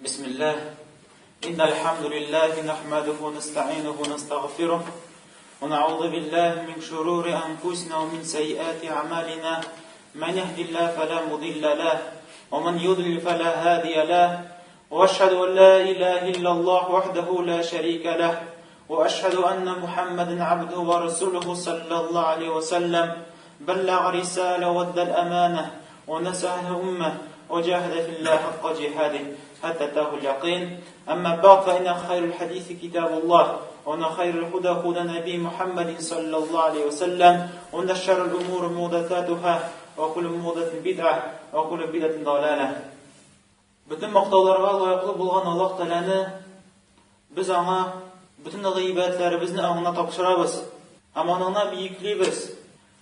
بسم الله إن الحمد لله نحمده ونستعينه ونستغفره ونعوذ بالله من شرور أنفسنا ومن سيئات أعمالنا من يهد الله فلا مضل له ومن يضلل فلا هادي له وأشهد أن لا إله إلا الله وحده لا شريك له وأشهد أن محمدا عبده ورسوله صلى الله عليه وسلم بلغ رسالة وأدى الأمانة ونصح الأمة وجاهد في الله حق جهاده حتى أتاه اليقين. أما بعد فإن خير الحديث كتاب الله وأن خير الهدى هدى نبي محمد صلى الله عليه وسلم وأن شر الأمور محدثاتها وكل محدثة بدعة وكل بدعة ضلالة. Bütün maqtovlarga loyiqli bo'lgan Alloh taolani biz аңа bütün g'iybatlarimizni аңына тапшырабыз. Һәм аныңна бийиклибез.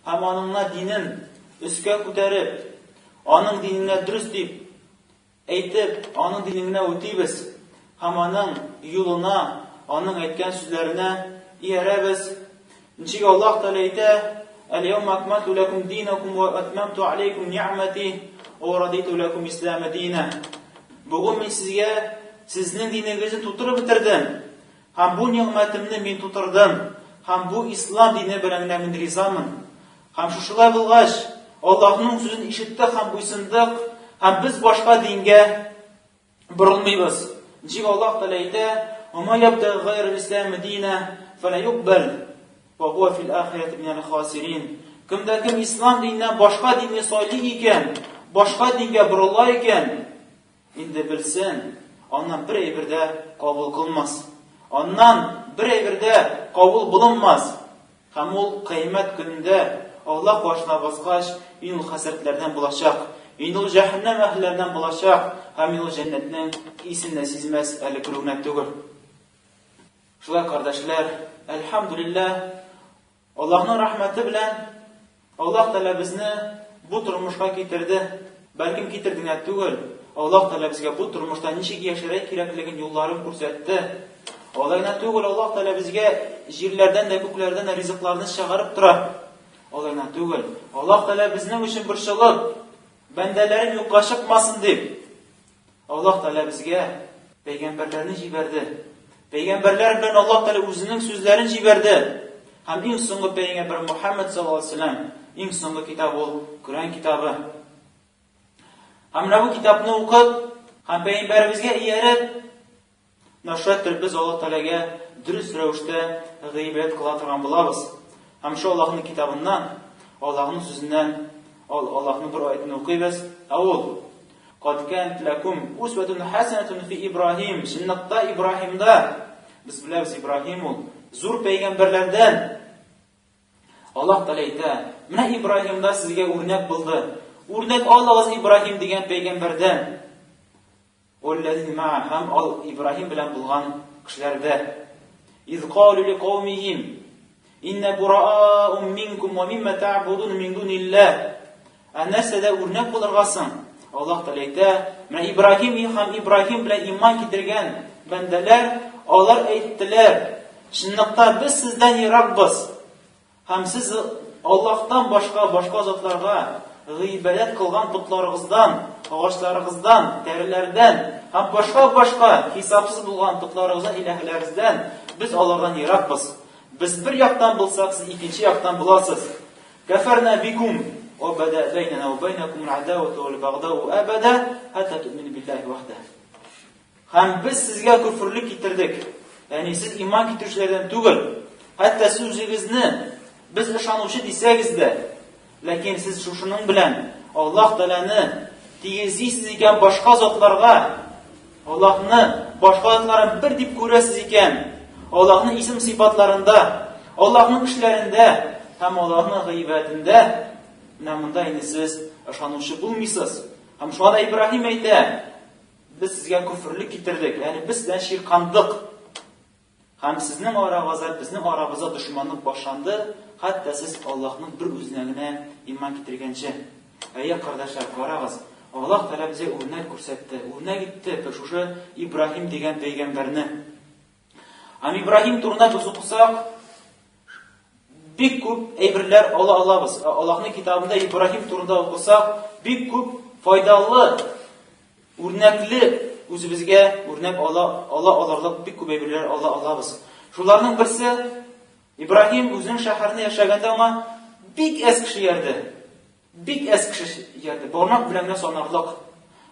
Һәм аныңна динен өскә күтәреп, аның диненә дөрес дип әйтеп, аның диненә үтибез. Һәм аның юлына, аның әйткән сүзләренә иярәбез. Ничек Аллаһ Таала әйтә: "Әл-йәүмә акмалту лакум динакум ва атмамту алейкум ниъмати ва радиту лакум ислама дина." Бүген мин сезгә сезнең динегезне тутырып бетердем. Һәм бу ниъмәтемне мин тутырдым. Һәм бу ислам дине белән мин ризамын. Һәм шушылай булгач, Аллаһның сүзен ишеттек һәм буйсындык, һәм biz башка дингә борылмыйбыз. Ничек Аллаһ Таала әйтә: "Ва ябда гайр ислам дина фала юкбал ва хуа фил ахирати минал хасирин." Кемдә кем ислам диненнән башка динне сайлый икән, башка дингә борыла икән, инде белсен, аннан бер әйбердә кабул кылмас. Аннан бер әйбердә кабул булынмас. Һәм ул кыямәт көнендә Аллаһ башына баскач, ул хәсрәтләрдән булачак. Ул җәһәннәм әһлләреннән булачак. Һәм ул җәннәтнең исенә сизмәс әле күрүнә түгел. Шулай кардәшләр, әлхәмдүлилләһ, Аллаһның рәхмәте белән Аллаһ Таала безне бу тормышка китерде. Бәлким китердеңә түгел. Аллаһ Таала безгә бу тормышта ничек яшәргә кирәклеген юлларын күрсәтте. Алайна түгел, Аллаһ Таала безгә җирләрдән дә күкләрдән дә ризыкларны чыгарып тора. Алайна түгел, Аллаһ Таала безнең өчен борчылып, бәндәләрен юкка чыкмасын дип, Аллаһ Таала безгә пәйгамбәрләрне җибәрде. Пәйгамбәрләр белән Аллаһ Таала үзенең сүзләрен җибәрде. Һәм иң соңгы пәйгамбәр Мөхәммәд саллаллаһу алейһи ва саллям, иң соңгы китап ул Коръән китабы. Һәм бу китапны укып, һәм пәйгамбәребезгә ияреп, нашәттер без Аллаһ Таалага дөрес рәвештә гыйбадәт кыла торган булабыз. Һәм шу Аллаһның китабыннан, Аллаһның сүзеннән, Аллаһның бер аятын укыйбыз. Ул: "Кад канат лакум усватун хасанатун фи Ибраһим." Шуннакта Ибраһимда, без беләбез, Ибраһим ул зур пәйгамбәрләрдән. Аллаһ Таала әйтә: "Менә Ибраһимда сезгә үрнәк булды. Үрнәк алыгыз Ибраһим дигән пәйгамбәрдән." Валлазина ма'a, һәм ал Ибраһим белән булган кешеләрдә. "Из қалу лиқаумихим инна бураa'ун минкум ва мимма ta'будун мин дуниллах." Нәрсәдә үрнәк булыргасың? Аллаһ Таала әйтә: "Менә Ибраһим һәм Ибраһим белән иман китергән бәндәләр, алар әйттеләр: Шуннакта без сездән еракбыз. Һәм сез Аллаһтан башка затларга гыйбадәт кылган путларыгыздан, агачларыгыздан, тәреләрдән һәм башка хисапсыз булган путларыгыздан, иләһләрегездән без алардан еракбыз. Без бер яктан булсак, сез икенче яктан буласыз. Кафарна бикум ва бада байнана ва байнакум ал-адавату вал-багдау абада хатта ту'мину биллаһи вахда." Һәм без сезгә күфрлек китердек. Ягъни сез иман китерүчеләрдән түгел. Хәтта сез үзегезне без ышанучы дисәгез дә, ләкин сез шушының белән Аллаһ Тааланы тигезисез икән башка затларга, Аллаһны башка затларын бер дип күрәсез икән, Аллаһның исем сыйфатларында, Аллаһның эшләрендә һәм Аллаһның гыйбадәтендә, менә монда инде сез ышанучы булмыйсыз. Һәм шуңа Ибраһим әйтә: "Без сезгә күфрлек китердек, ягъни без сездән ширкандык. Һәм сезнең арагызда, безнең арабызда дошманлык башланды, хәтта сез Аллаһның бер үзенә генә иман китергәнче." Әйе, кардәшләр, карагыз. Аллаһ Таала безгә үрнәк күрсәтте. Үрнәк итте шушы Ибраһим дигән пәйгамбәрне. Һәм Ибраһим турында без укысак, бик күп әйберләр ала алабыз. Аллаһның китабында Ибраһим турында укысак, бик күп файдалы, үрнәкле үзебезгә үрнәк алырлык бик күп әйберләр алабыз. Шуларның берсе, Ибраһим үзенең шәһәрендә яшәгәндә аңа бик әз кеше ярды. Бик әз кеше ярды. Бармак белән генә санарлык.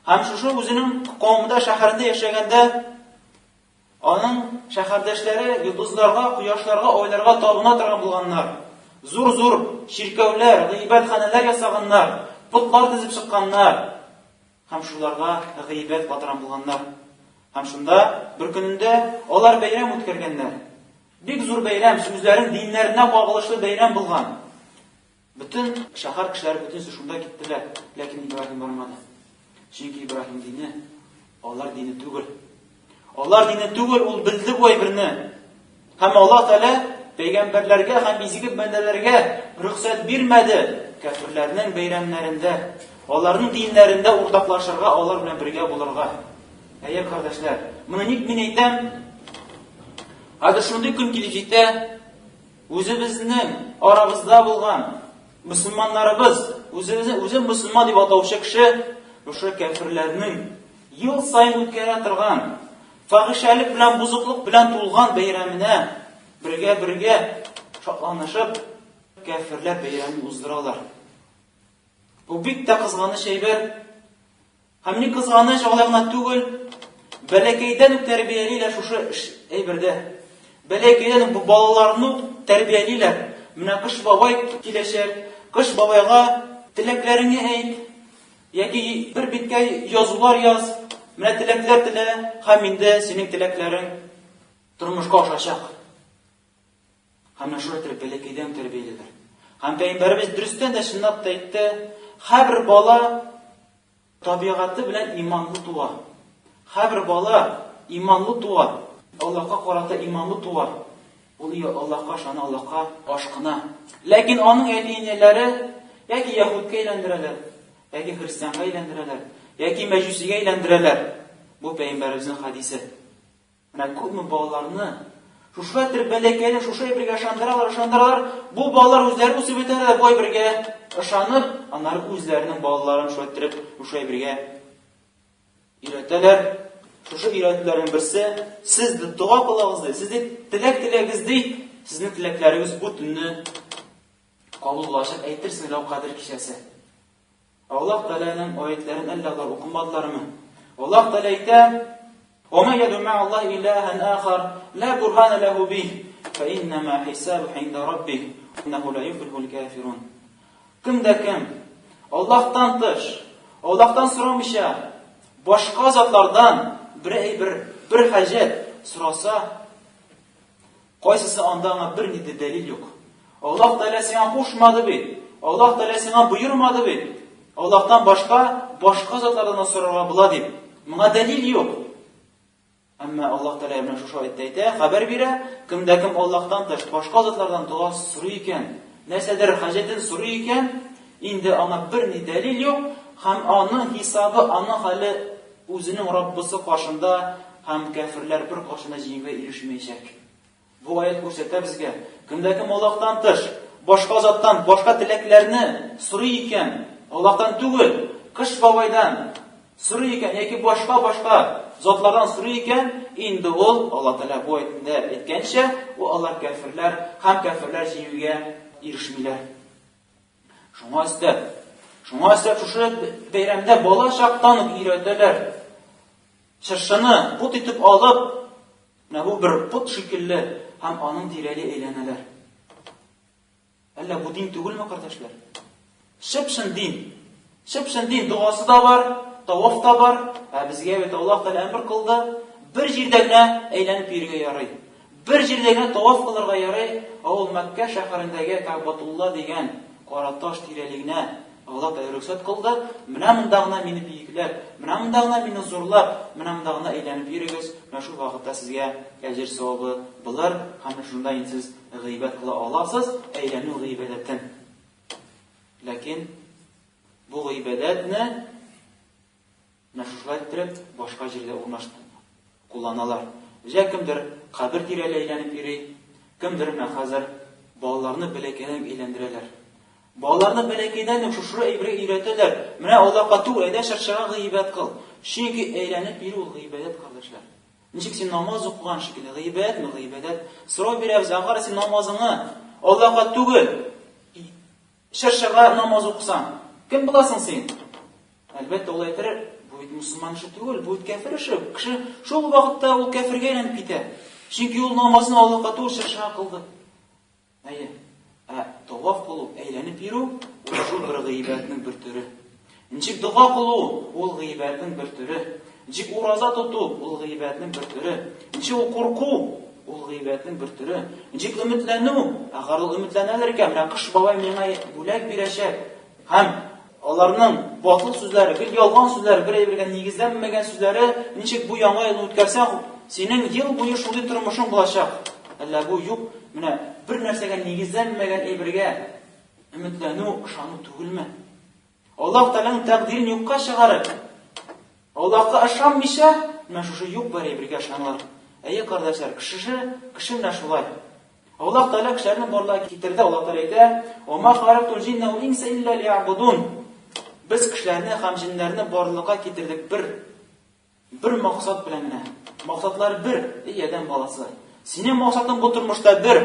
Һәм шушы үзенең кавымында шәһәрендә яшәгәндә аның шәһәрдәшләре йолдызларга, кояшларга, айларга табына торган булганнар. Зур-зур ширкәүләр, гыйбадәтханәләр ясаганнар, путлар тезеп чыкканнар. Һәм шуларга гыйбадәт кылган булганнар. Һәм шунда бер көнендә алар бәйрәм үткәргәннәр. Бик зур бәйрәм, үзләренең диннәренә кагылышлы бәйрәм булган. Bütün şəhər kişiləri bütün şunda gittiler. Lakin İbrahim barmadı. Çünkü İbrahim dini, Allah dini түгел. Allah dini түгел, ул bildi bu aybirini. Hem Allah Teala peygamberlerge hem biziki bendelerge rüksat vermedi. Kafirlerinin beyramlarında, onların dinlerinde ortaklaşırga, onlar bilen birge bulurga. Ey kardeşler, bunu min aytam, hadi şunday kun kilecekte, özümüzün aramızda bulgan Müslümanlarımız, özü Müslüman deb atavchi kishi o'sha kafirlarning yil sayin o'tkara turgan, fahishalik bilan, buzuqlik bilan to'lgan bayramini birga shotlanishib, kafirlar bayramini uzdiralar. Bu bitta qizg'anish aybar. Hamni qizg'anish olayg'ina tugul, balakaydan tarbiyalilar o'sha aybarda. Balakaydan bu bolalarni tarbiyalilar. Mina qish bobay kelishar, qish bobayga tilaklaringni ayt, yoki bir bitga yozuvlar yoz. Mina tilaklar tila, ham endi sening tilaklaring turmushga oshacaq. Hamma shu balakaydan tarbiyalilar. Ham payg'ambarimiz durustdan da shunday aytdi, har bir bola tabiati bilan iymonli tuwa. Har bir bola iymonli tuwa. Allohga qarata iymonli tuwa. Ул Аллаһка шана, Аллаһка ашкына. Ләкин аның әтинеләре яки яһудка әйләндерәләр, яки христианга әйләндерәләр, яки мәҗүсигә әйләндерәләр. Бу пәйгамбәребезнең хадисе. Менә күпме балаларны шушы төр бәләкәйле шушы бергә ышандыралар. Бу балалар үзләре үсеп бетәләр, бу бергә ышанып, аннары үзләренең балаларын шуайтырып, шушы бергә өйрәтәләр. Шушы өйрәтүләрнең берсе, siz дуа кылыгыз, siz теләк-теләгегез ди, сезнең теләкләрегез бу төнне кабуллашып әйтерсез ләү кадер кичәсе. Аллаһ Тәгаләнең аятларын әлләләр укымадылармы? Аллаһ Тәгалә әйтә: "Ва ма яду ма Аллаһ илаһан ахар, ла бурһана лаху бих, фа иннама хисабу инда раббих, иннаху ла юфлихул кафирун." Кемдә кем Аллаһтан тыш, Аллаһтан сорамыйча, башка затлардан bir hajat sorasa, qayсысы анда аңа бер ни дәлил юк. Аллаһ Тәгалә сиңа кушмады бит. Аллаһ Тәгалә сиңа буйырмады бит. Аллаһтан башка затлардан сорарга була дип. Моңа дәлил юк. Әмма Аллаһ Тәгалә менә шушы аятта әйтә, хәбәр бирә, кемдә кем Аллаһтан тыш башка затлардан дуа сорый икән, нәрсәдер хаҗатын сорый икән, инде аңа бер ни дәлил юк, һәм аның хисабы, аның хәле үзенең Раббысы кашында һәм кафирләр бер кашында җиңгә ирешмәячәк. Бу аят күрсәтә безгә, кемдә кем Аллаһтан тыш, башка заттан, башка теләкләрне сорый икән, Аллаһтан түгел, кыш бабайдан сорый икән, яки башка затлардан сорый икән, инде ул Аллаһ Тәгалә бу аятында әйткәнчә, ул алар кафирләр һәм кафирләр җиңгә ирешмиләр. Шуңа өстәп шушы бәйрәмдә бала чактан өйрәтәләр. Шыршыны пут итеп алып, менә бу бер пут шикелле, һәм аның тирәле әйләнәләр. Әллә бу дин түгелме, кардәшләр? Шәпшен дин дуасы да бар, таваф та бар. Безгә бит Аллаһ Тәгалә әмр кылды, бер җирдә генә әйләнеп йөрергә ярый. Бер җирдә генә таваф кылырга ярый. Ул Мәккә шәһәрендәге Кәгъбәтулла дигән караташ тирәлегенә Аллаһ Тәгалә рөхсәт кылды. Менә монда гына мине биекләп, менә монда гына мине зурлап, менә монда гына әйләнеп йөрегез. Менә шу вакытта сезгә әҗр савабы булыр, һәм шунда сез гыйбадәт кыла аласыз, әйләнү гыйбадәтен. Ләкин бу гыйбадәтне мәшгуләттәреп башка җирдә урнаштырып кулланалар. Кемдер кабер тирәле әйләнеп йөри, кемдер менә хәзер балаларны бәләкәйдән әйләндерәләр. Балаларны бәләкәйдән шушы әйбергә өйрәтәләр. Менә Аллаһка түгел, әйдә шыршыга гыйбадәт кыл. Çünkü eğlenip biri ol gıybedet kardeşler. Nişik sen namaz okugan şekilde gıybet mi gıybedet? Sıra bir evze agar sen namazını Allah'a tugul şerşaga namaz okusan kim bulasın sen? Elbette olay ettirir. Bu Müslüman işi tugul, bu kafir işi. Kişi şol vakitte o kafirge eğlenip biter. Çünkü o namazını Allah'a tugul şerşaga kıldı. Hayır. Tavaf kılıp eğlenip yürü, o şu bir gıybetinin bir türü. Nişik dua kılı, o gıybetinin bir türü. Nişik uraza tutu, o gıybetinin bir türü. Nişik o korku, o gıybetinin bir türü. Nişik ümitlenu, agar o ümitlenelirken, kış babay mena bulak bir eşek. Hem onlarının batıl sözleri, bir yalgan sözleri, bir negizlenmegen sözleri, nişik bu yana yılını ötkersen, senin yıl boyu şunu turmuşun bulaşak. Allah bu yok, bir nersegen negizlenmegen ebrige ümitlenu, şanı tugulme. Allah Teala'nın takdirini yokka çıkarır. Allah'a aşanmışa, şu yok var ebrige şanlar. Ey kardeşler, kişi ne şulay. Allah Teala kişilerini barlığa getirdi. Allah Teala ede, وَمَا خَلَقْتُ الْجِنَّ وَالْاِنْسَ اِلَّا لِيَعْبُدُونَ. Biz kişilerini, hem cinlerini barlığa getirdik. Bir maksat bilenine. Maksatlar bir, eden balası. Senin maksatın bu turmuşta bir.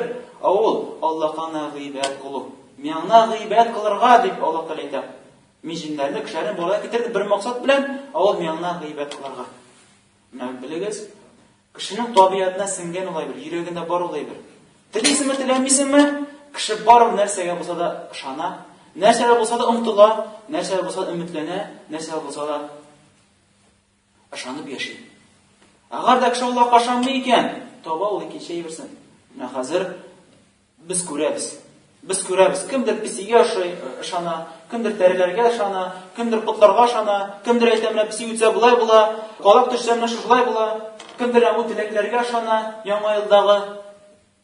Allah'a gıybet kulu. Miyana gıybet kılırga deyip Allah Teala ede. Men cinlerini kişilerini barlığa getirdi. Bir maksat bilen, miyana gıybet kılırga. Ne biliriz? Kişinin tabiatına singen olaydır. Yüreğinde bar olaydır. Tiliysin mi, tilemiysin mi? Kişi bar nersege bulsa da şana, nersege bulsa da umtula, nersege bulsa da ümitlene, nersege bulsa da aşanıp yaşayın. Agar da kişi Allah'a kaşanmıyken, taba ol iki şey versin. Hazır biz köremiz. Kimdir pisiye aşana, kimdir terilerge aşana, kimdir putlarga aşana, kimdir eytemine pisi yutsa bulay bula, kalak düşsemine şuşulay bula, kimdir bu tileklerge aşana, yana yıldağı,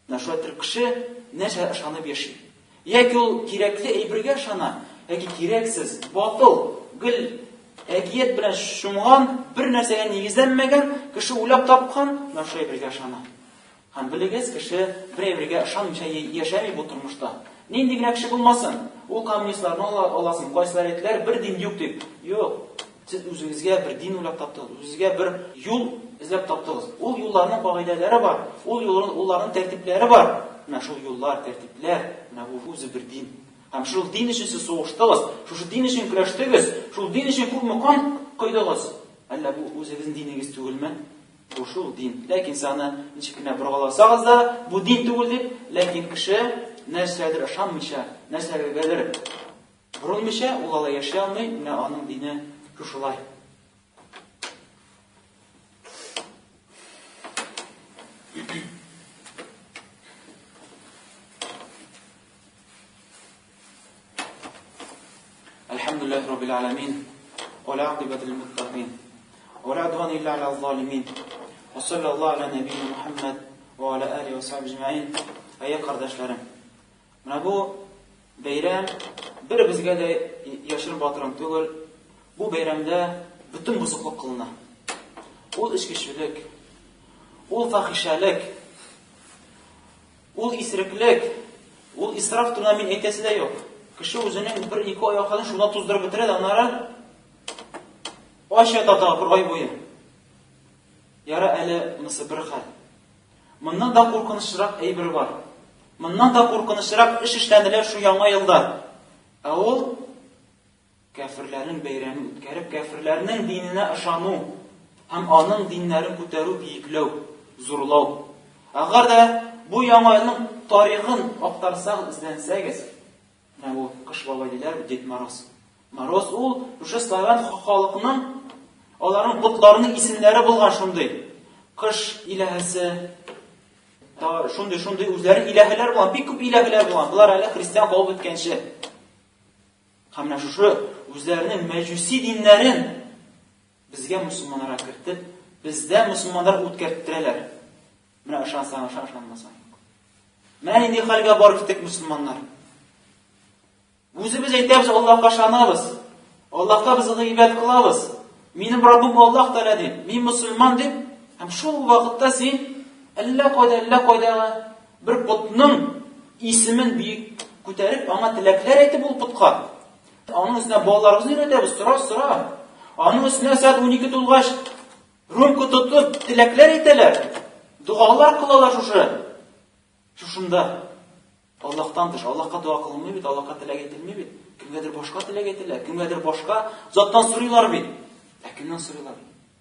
Naşuatır kişi neşe aşanıp yaşayın. Yeki ol kirekli eybirge aşana, yeki kireksiz, batıl, gül, egiyet bilen şumgan, bir nersegen negizlenmegen, kişi ulap tapkan, naşu eybirge aşana. Hem biliriz kişi bir eybirge aşanmışa yaşamayıp oturmuşta. Nendigine kişi bulmasın. O komünistlerin olasın, koyslar ettiler, bir din yok deyip. Yok. Siz özünüzge bir din ulap taptınız, özünüzge bir yol izlep taptınız. O yollarının bağideleri var, onların tertipleri var. Şu yollar, tertipler, bu özü bir din. Hem şu din için siz soğuştınız, şu din için küreştiniz, şu din için bu mukan koydunuz. Allah bu özünüzün dininiz tügülme. Bu şu din. Lakin sana hiçbirine bırgalasanız da bu din tügül deyip, lakin kişi nesledir aşanmışa, nesledir gelir. Vurulmışa, olala yaşayamayı, onun dini Şuşulay. Elhamdülillahi Rabbil alemin. Ve la akibetil muttaqin. Ve la advan illa ala zalimin. Ve sallallahu ala nebiyyina Muhammed ve ala alihi ve sahbihi ecmaîn. Ey kardeşlerim. Bu bayram bir bizge de yaşır batırım tügül. Bu bayramda bütün bozukluq kılına. Ol içkiçilik, ol fahişalik, ol isriklik, ol israf turuna min eytesi de yok. Kişi özünün bir iki ayaklarını şuna tuzdurup bitiredi, onlara aşağı tatağı bir ay boyu. Yara eli bunысы bir hal. Bundan da korkunçlırak eybir var. Bundan da korkunçlırak iş işlendiler şu yana yılda. Ol kafirlerin bayramı ütkərib, kafirlerinin dinine aşanu, hem onun dinlerin kütərib, yiklov, zurlav. Agar da bu yamayının tarixin aktarsaq, izlensəgiz, bu kış babaydiler, bu det Maroz. Maroz o, şu Slaven xalqının, onların putlarının isimleri bulgan şunday. Kış ilahisi, şunday özleri ilahiler bulan, bir küp ilahiler bulan. Bunlar hala Hristiyan kalıp ötkenşi. Hamna şu özlerinin mecusi dinlerin bizge Müslümanlara kirtip, bizde Müslümanlar utkerttireler. Mine aşansan, aşanmasan. Men indi halga barıp gittik Müslümanlar. Özü biz eytemiz Allah'a şanabız. Allah'a biz gıybet kılabız. Benim Rabbim Allah Teala deyip, men Müslüman deyip, hem şu vakitte sen Allah koyda bir putnun ismin büyük küterip, ama tilekler eytip ol putka. Onun üstüne bağlarımızı öğretiriz, sıra. Аның өстенә сәгать 12 тулгач, рюмка тотып, теләкләр әйтәләр. Дугалар кылалар шушында. Аллаһтан тыш, Аллаһка дуа кылынмый бит, Аллаһка теләк әйтелмәй бит. Кемгәдер башка теләк әйтәләр, кемгәдер башка заттан сорыйлар бит. Кемнән сорыйлар?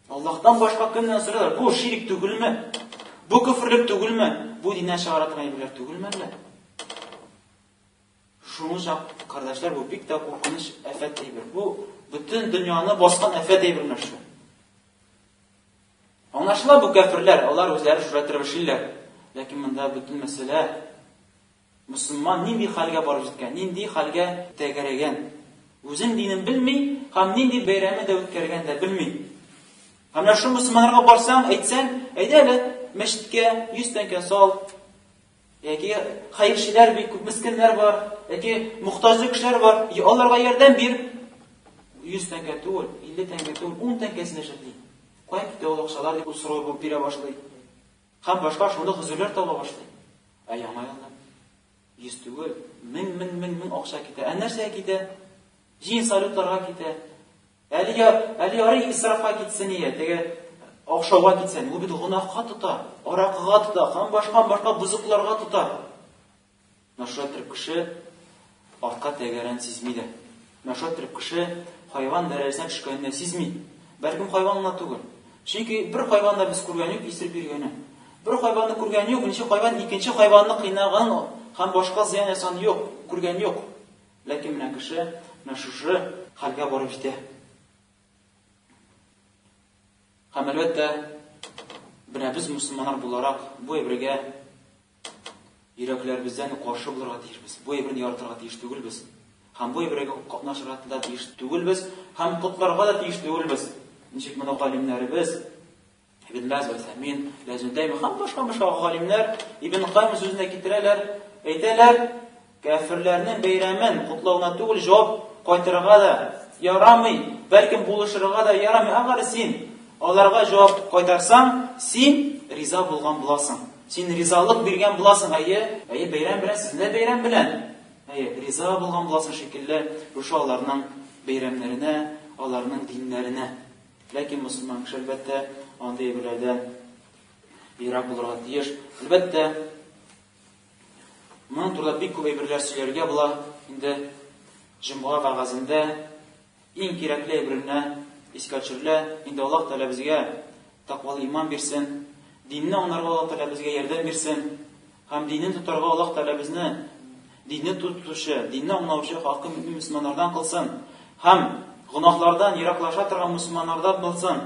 Аллаһтан башка кемнән сорыйлар? Бу ширик түгелме? Бу күфрлек түгелме? Бу диннән чыгаратмай биләр түгелме әллә? Шуңа кардәшләр, бу бик тә куркыныч афәт әйбер. Бу бөтен дөньяны баскан афәт әйбер шу. Аңлашыла бу кафирләр, алар үзләре шулай тырышыйлар. Ләкин монда бөтен мәсьәлә мусламан нинди хәлгә барып җиткән, нинди хәлгә тәгәрәгән. Үзен динен белми, һәм нинди бәйрәме дә үткәргән дә белми. Һәм шул мусламаннарга барсаң, әйтсәң, әйдә әле мәчеткә 100 тәңкә сал. Яки хәерчеләр бик күп мискиннәр бар, яки мохтаҗ кешеләр бар, аларга ярдәм бир. 100 тәңкә түгел, 50 тәңкә түгел, 10 тәңкәсенә шәкли. Кая китә ул акчалар дип сорау булып бирә башлый. Һәм башка шунда хәзерләр таба башлый. Яңа елда 100 түгел, 1000 акча китә. Нәрсә китә? Җин салютларга китә. Әле ярый исрафка китсен ие, теге акчага китсен. Бу бит гынахка тота, аракыга тота, һәм башка бузыкларга тота. Нашатыр кеше артка тәгәрән сизми дә. Нашатыр кеше хайван дәрәҗәсенә төшкәнне сизми. Бәлкем хайванна түгел. Чөнки бер хайванда без күргән юк, исереп йөргәне. Бер хайванны күргән юк, ничә хайван икенче хайванны кыйнаган һәм башка зыян ясан юк, күргән юк. Ләкин менә кеше шушы хәлгә барып җитә. Һәм әлбәттә, без мусламаннар буларак бу әйбергә йөрәкләребездән каршы булырга тиешбез. Бу әйберне яратырга тиеш түгелбез. Һәм бу әйбергә катнашырга да тиеш түгелбез, һәм котларга да тиеш түгелбез. Ничек менә галимнәребез Ибн Баз ва Самин, Лазундайм һәм башка галимнәр Ибн Кайм сүзенә китерәләр, әйтәләр, кафирләрнең бәйрәмен котлауына түгел җавап кайтырга да ярамый, бәлкем булышырга да ярамый. Агар син аларга җавап кайтарсаң, син риза булган буласың. Син ризалык биргән буласың. Бәйрәм белән, сезнең бәйрәм белән. Риза булган буласың шикелле шушы аларның бәйрәмнәренә, аларның диннәренә. Ләкин мусламан кеше әлбәттә андый әйберләрдән ерак булырга тиеш. Әлбәттә, моның турында бик күп әйберләр сөйләргә була. Инде җомга вагазында иң кирәкле әйберне искә төшерелә. Инде Аллаһ Тәгалә безгә тақвалы иман бирсен, динне аңларга Аллаһ Тәгалә безгә ярдәм бирсен, һәм динне тотарга Аллаһ Тәгалә безне динне тотучы, динне аңлаучы хакы мусламаннардан кылсын, һәм гынаһлардан ераклаша торган мусламаннардан булсын.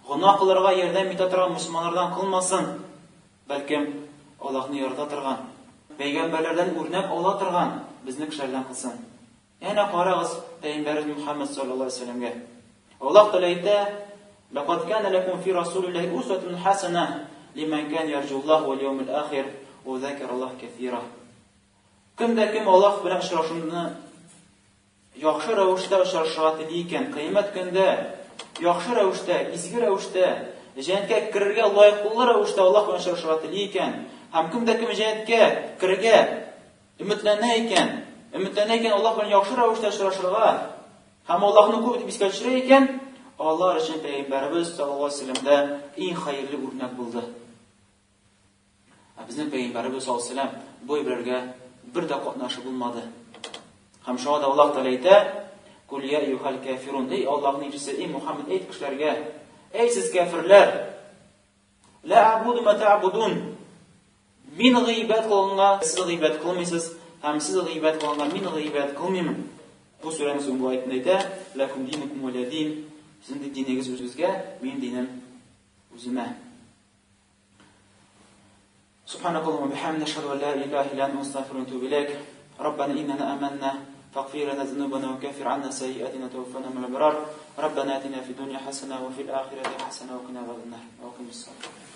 Гынаһ кылырга ярдәм итә торган мусламаннардан кылмасын. Бәлкем Аллаһны ярата торган, пәйгамбәрләрдән үрнәк ала торган безне кешеләрдән кылсын. Әнә карагыз Пәйгамбәрбез Мөхәммәд саллаллаһу алейһи ва сәлләмгә. Аллаһ Тәгалә әйтә: "Лaqad kana lakum fi rasulillahi uswatun hasanah liman kana yarjullaha wal yawmal akhir wa dhakara Allahu kathira." Кем Аллаһ белән очрашуны яхшы рәвештә очрашырга тели икән, кыямәт көндә яхшы рәвештә, изге рәвештә, җәннәткә керергә лаеклы рәвештә Аллаһ белән очрашырга тели икән, һәм кем җәннәткә керергә өметләнә икән, Аллаһ белән яхшы рәвештә очрашырга, һәм Аллаһны күп дип искә төшерә икән, Аллаһ өчен Пәйгамбәрбез саллаллаһу алейһи ва сәлләмдә иң хәерле үрнәк булды. Безнең Пәйгамбәрбез саллаллаһу алейһи ва сәлләм бу әйберләргә бер дә катнашы булмады. Һәм шуңа да Аллаһ Тәгалә әйтә: "Кул я аyyuhal kafirun", эй Аллаһның илчесе, эй Мөхәммәд, әйт кешеләргә: "Эй сез кафирләр, ла абуду ма та'будун", мин гыйбадәт кылганга сез гыйбадәт кылмыйсыз, һәм сез гыйбадәт кылганга мин гыйбадәт кылмыймын. Бу сүрәнең соңгы аятында әйтә: "Лакум динукум валядин", сезнең динегез үзегезгә, минем динем үземә. Субханакаллахумма бихамдика, ашһаду ан ла илаха илля анта, астагфирука ва атубу илейк. ربنا إننا آمنا فاغفر لنا ذنوبنا وكفر عنا سيئاتنا وتوفنا مع الأبرار. ربنا آتنا في الدنيا حسنة وفي الآخرة حسنة وقنا عذاب النار. وأقم الصلاة.